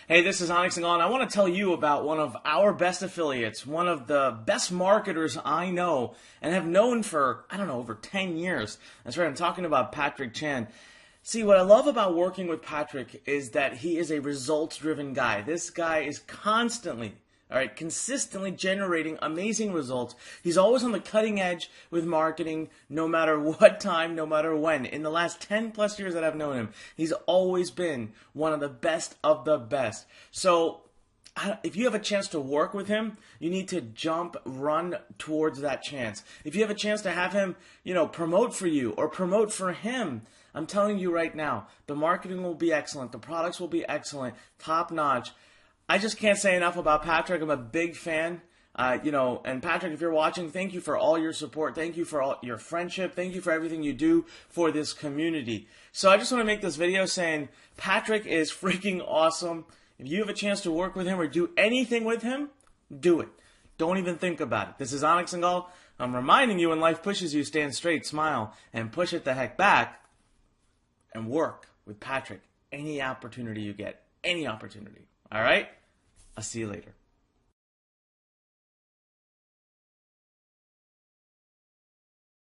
Hey, this is Onyx and I want to tell you about one of our best affiliates, one of the best marketers I know and have known for, I don't know, over 10 years. That's right, I'm talking about Patrick Chan. See, what I love about working with Patrick is that he is a results driven guy. This guy is constantly, all right, consistently generating amazing results. He's always on the cutting edge with marketing, no matter what time, no matter when. In the last 10 plus years that I've known him, he's always been one of the best of the best. So, if you have a chance to work with him, you need to run towards that chance. If you have a chance to have him, promote for you or promote for him, I'm telling you right now, the marketing will be excellent. The products will be excellent, top notch. I just can't say enough about Patrick. I'm a big fan. And Patrick, if you're watching, thank you for all your support. Thank you for all your friendship. Thank you for everything you do for this community. So I just want to make this video saying Patrick is freaking awesome. If you have a chance to work with him or do anything with him, do it. Don't even think about it. This is Onyx and Gall. I'm reminding you when life pushes you, stand straight, smile, and push it the heck back and work with Patrick any opportunity you get. Any opportunity. All right? I'll see you later.